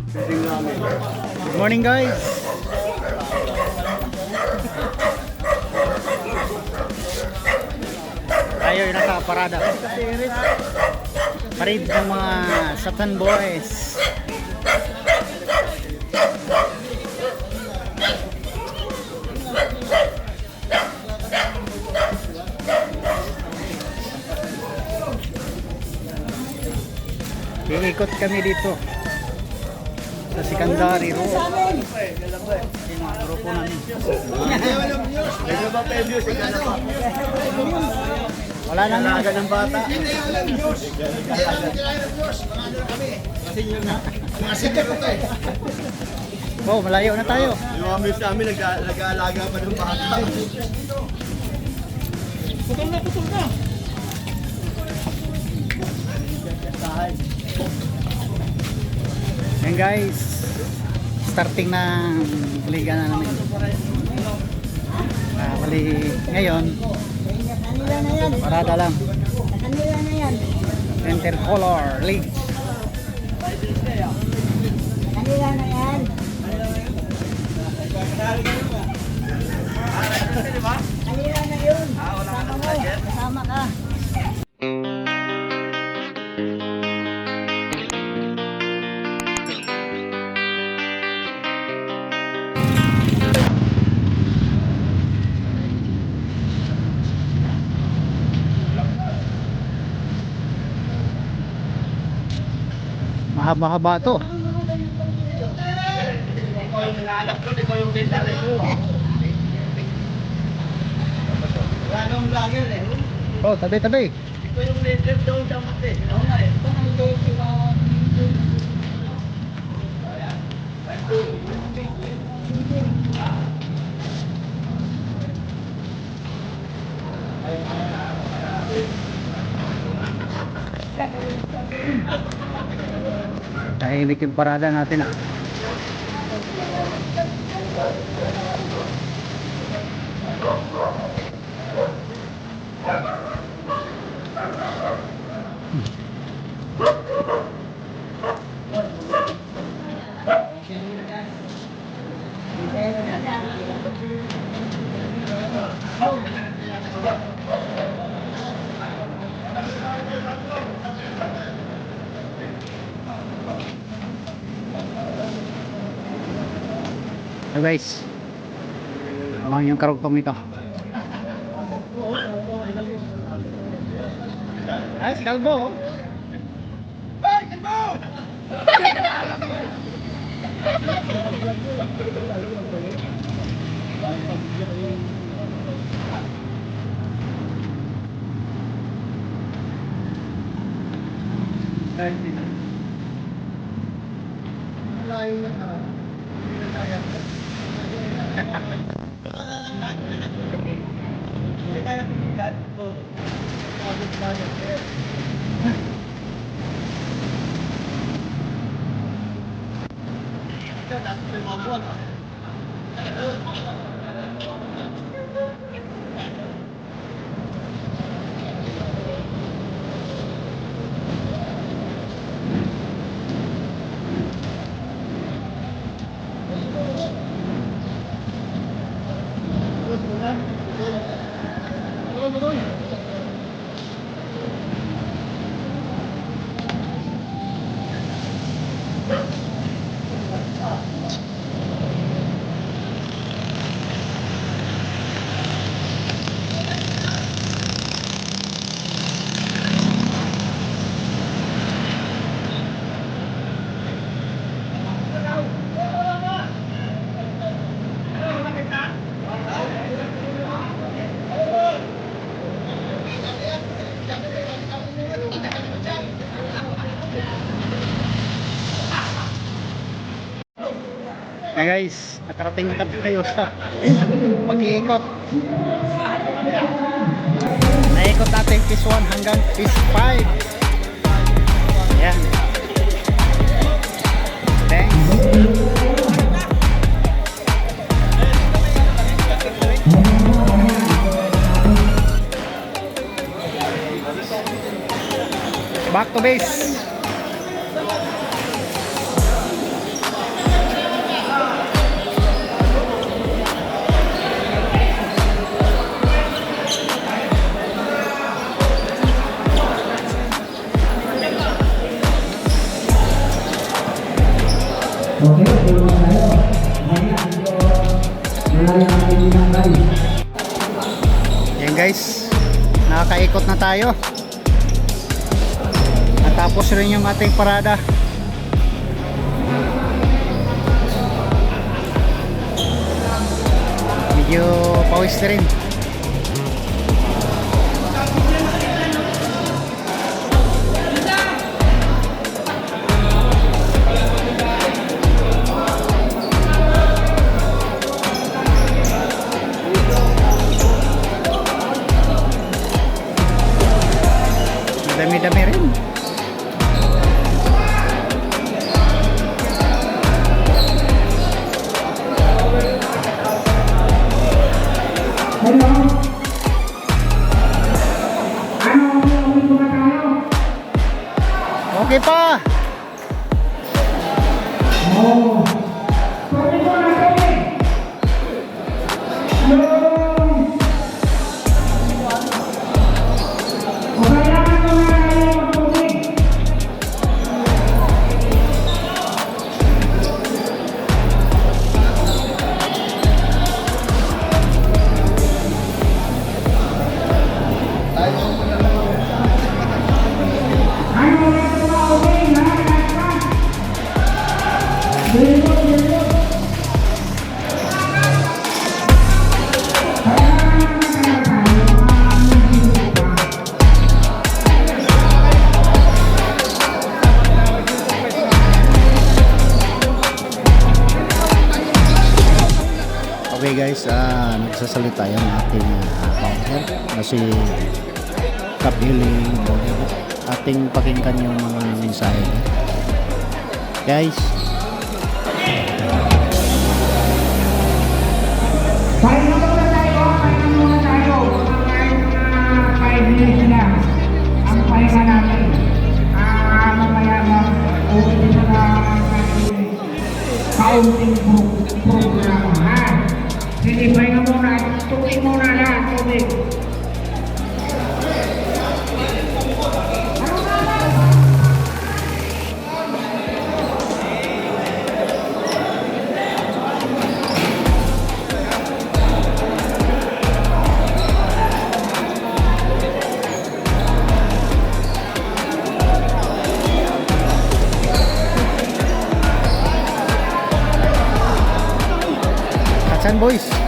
Good morning guys. Tayo yung nakaparada. Parade ng mga Satan Boys. Iikot kami dito sa Secondary Road. Yung mga grupo namin. Wala na nga ng bata. Oh, malayo na tayo. Yung amis namin nag-aalaga pa ng bata. Putol na, putol na. Yan guys, starting ng liga na namin. Bali ngayon, parada lang. Intercolor League. Kanila na yan. Kanila na yun. Kasama mo. Kasama ka. Mahaba-haba to. Oh, tabi-tabi. Ito yung leader doon sa mati. Tahimik yung parada natin ah. So guys, abang yung karugtong nito. Ay, si Kalbo. Ay, Kalbo! Layo na ka. Hindi na kaya. Hindi kaya pilihan. Pagod na yan. Ito, dapat may mga buwan. Hey guys, nakarating na tayo sa mag-iikot. Naikot natin phase 1 hanggang phase 5. Ayan. Thanks. Back to base. Okay, tulungan tayo. Mamaya, medyo malayo ang kaibigan guys. Yan guys, nakakaikot na tayo. Natapos rin yung ating parada. Medyo pawis na rin. Dami-dami rin. Hello? Ano, uwi ko na tayo? Okay pa. Oo. Uwi ko na tayo. Kailangan ko na tayo magtubig. Ano na ito mga okay? Lahat ka. Dito. Okay guys, nagsasalita yung ating founder na si Kapili. Ating pakinggan yung mga mensahe niya. Guys, Pahinga muna tayo. Kahit mga 5 minutes lang ang pahinga natin. Mamaya uwi dito na ating kaunting programa, ha? Sige, pahinga muna. Tubig muna lahat, tubig. Katsan boys.